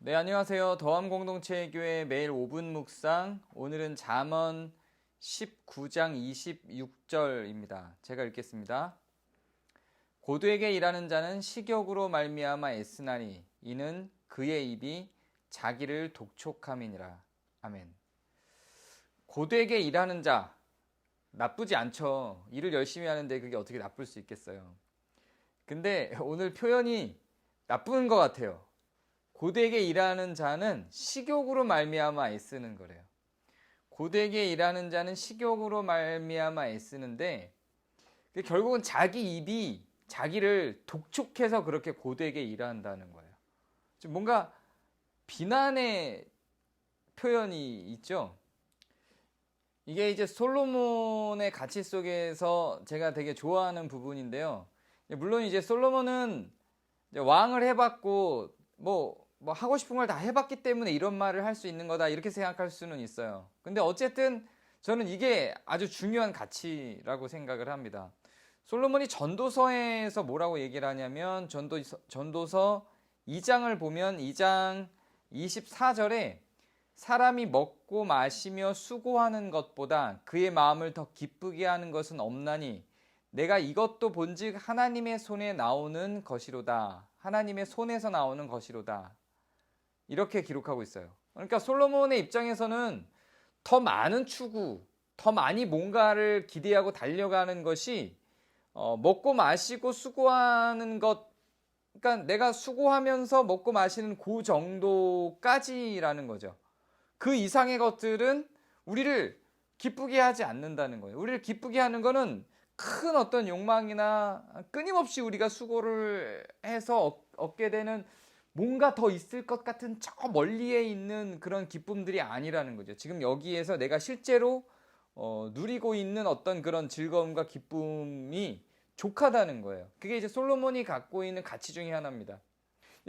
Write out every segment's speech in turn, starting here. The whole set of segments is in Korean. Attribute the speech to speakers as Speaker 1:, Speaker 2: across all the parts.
Speaker 1: 네, 안녕하세요. 더함공동체교회 매일 5분 묵상. 오늘은 잠언 19장 26절입니다. 제가 읽겠습니다. 고도에게 일하는 자는 식욕으로 말미암아 애쓰나니 이는 그의 입이 자기를 독촉함이니라. 아멘. 고도에게 일하는 자 나쁘지 않죠. 일을 열심히 하는데 그게 어떻게 나쁠 수 있겠어요. 근데 오늘 표현이 나쁜 것 같아요. 고되게 일하는 자는 식욕으로 말미암아 애쓰는 거래요. 고되게 일하는 자는 식욕으로 말미암아 애쓰는데 결국은 자기 입이 자기를 독촉해서 그렇게 고되게 일한다는 거예요. 좀 뭔가 비난의 표현이 있죠. 이게 이제 솔로몬의 가치 속에서 제가 되게 좋아하는 부분인데요. 물론 이제 솔로몬은 이제 왕을 해봤고 뭐 하고 싶은 걸 다 해봤기 때문에 이런 말을 할 수 있는 거다 이렇게 생각할 수는 있어요. 근데 어쨌든 저는 이게 아주 중요한 가치라고 생각을 합니다. 솔로몬이 전도서에서 뭐라고 얘기를 하냐면 전도서 2장을 보면 2장 24절에 사람이 먹고 마시며 수고하는 것보다 그의 마음을 더 기쁘게 하는 것은 없나니 내가 이것도 본즉 하나님의 손에 나오는 것이로다. 하나님의 손에서 나오는 것이로다. 이렇게 기록하고 있어요. 그러니까 솔로몬의 입장에서는 더 많은 추구, 더 많이 뭔가를 기대하고 달려가는 것이 먹고 마시고 수고하는 것, 그러니까 내가 수고하면서 먹고 마시는 그 정도까지라는 거죠. 그 이상의 것들은 우리를 기쁘게 하지 않는다는 거예요. 우리를 기쁘게 하는 거는 큰 어떤 욕망이나 끊임없이 우리가 수고를 해서 얻게 되는 뭔가 더 있을 것 같은 저 멀리에 있는 그런 기쁨들이 아니라는 거죠. 지금 여기에서 내가 실제로 누리고 있는 어떤 그런 즐거움과 기쁨이 족하다는 거예요. 그게 이제 솔로몬이 갖고 있는 가치 중에 하나입니다.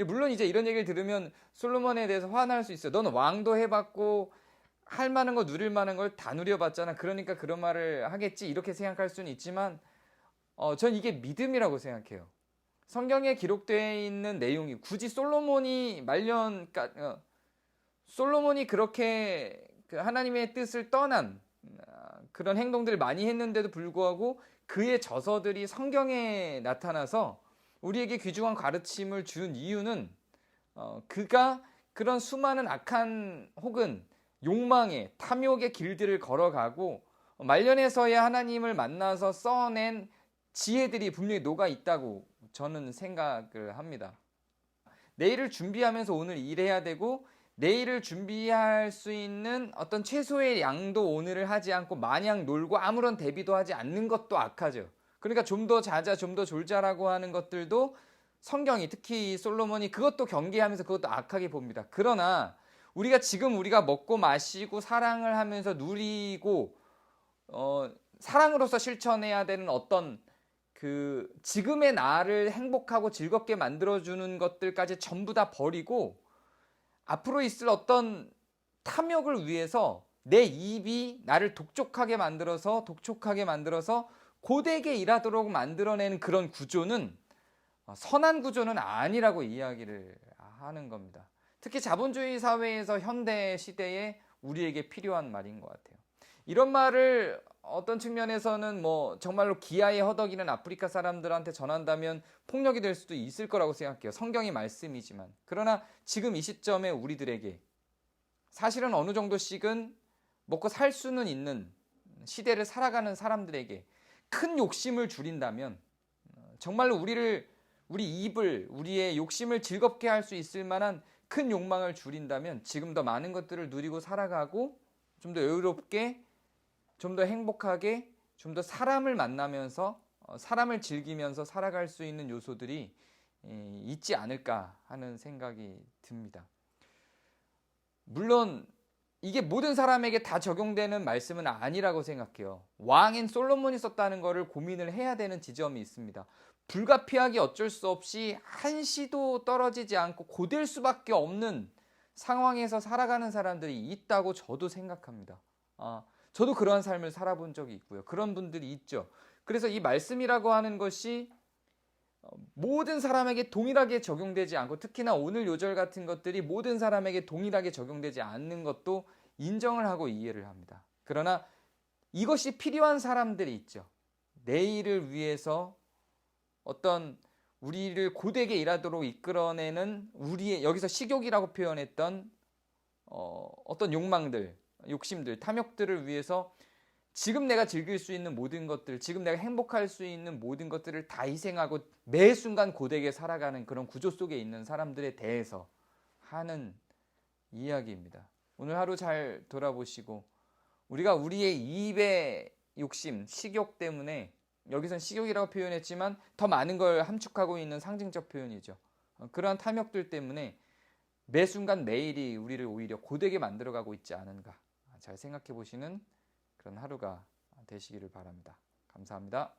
Speaker 1: 물론 이제 이런 얘기를 들으면 솔로몬에 대해서 화날 수 있어요. 너는 왕도 해봤고 할 만한 거 누릴 만한 걸 다 누려봤잖아. 그러니까 그런 말을 하겠지. 이렇게 생각할 수는 있지만 전 이게 믿음이라고 생각해요. 성경에 기록되어 있는 내용이 굳이 솔로몬이 그렇게 그 하나님의 뜻을 떠난 그런 행동들을 많이 했는데도 불구하고 그의 저서들이 성경에 나타나서 우리에게 귀중한 가르침을 준 이유는 그가 그런 수많은 악한 혹은 욕망의 탐욕의 길들을 걸어가고 말년에서야 하나님을 만나서 써낸 지혜들이 분명히 녹아 있다고 저는 생각을 합니다. 내일을 준비하면서 오늘 일해야 되고 내일을 준비할 수 있는 어떤 최소의 양도 오늘을 하지 않고 마냥 놀고 아무런 대비도 하지 않는 것도 악하죠. 그러니까 좀 더 자자, 좀 더 졸자라고 하는 것들도 성경이 특히 솔로몬이 그것도 경계하면서 그것도 악하게 봅니다. 그러나 우리가 먹고 마시고 사랑을 하면서 누리고 사랑으로서 실천해야 되는 어떤 그 지금의 나를 행복하고 즐겁게 만들어주는 것들까지 전부 다 버리고 앞으로 있을 어떤 탐욕을 위해서 내 입이 나를 독촉하게 만들어서 고되게 일하도록 만들어내는 그런 구조는 선한 구조는 아니라고 이야기를 하는 겁니다. 특히 자본주의 사회에서 현대 시대에 우리에게 필요한 말인 것 같아요. 이런 말을 어떤 측면에서는 뭐 정말로 기아에 허덕이는 아프리카 사람들한테 전한다면 폭력이 될 수도 있을 거라고 생각해요. 성경의 말씀이지만. 그러나 지금 이 시점에 우리들에게 사실은 어느 정도씩은 먹고 살 수는 있는 시대를 살아가는 사람들에게 큰 욕심을 줄인다면 정말로 우리의 욕심을 즐겁게 할 수 있을 만한 큰 욕망을 줄인다면 지금 더 많은 것들을 누리고 살아가고 좀 더 여유롭게 좀 더 행복하게, 좀 더 사람을 만나면서 사람을 즐기면서 살아갈 수 있는 요소들이 있지 않을까 하는 생각이 듭니다. 물론 이게 모든 사람에게 다 적용되는 말씀은 아니라고 생각해요. 왕인 솔로몬이 썼다는 것을 고민을 해야 되는 지점이 있습니다. 불가피하게 어쩔 수 없이 한시도 떨어지지 않고 고될 수밖에 없는 상황에서 살아가는 사람들이 있다고 저도 생각합니다. 저도 그러한 삶을 살아본 적이 있고요. 그런 분들이 있죠. 그래서 이 말씀이라고 하는 것이 모든 사람에게 동일하게 적용되지 않고 특히나 오늘 요절 같은 것들이 모든 사람에게 동일하게 적용되지 않는 것도 인정을 하고 이해를 합니다. 그러나 이것이 필요한 사람들이 있죠. 내일을 위해서 어떤 우리를 고되게 일하도록 이끌어내는 우리의 여기서 식욕이라고 표현했던 어떤 욕망들, 욕심들, 탐욕들을 위해서 지금 내가 즐길 수 있는 모든 것들, 지금 내가 행복할 수 있는 모든 것들을 다 희생하고 매 순간 고되게 살아가는 그런 구조 속에 있는 사람들에 대해서 하는 이야기입니다. 오늘 하루 잘 돌아보시고 우리가 우리의 입의 욕심, 식욕 때문에 여기선 식욕이라고 표현했지만 더 많은 걸 함축하고 있는 상징적 표현이죠. 그러한 탐욕들 때문에 매 순간 매일이 우리를 오히려 고되게 만들어가고 있지 않은가 잘 생각해 보시는 그런 하루가 되시기를 바랍니다. 감사합니다.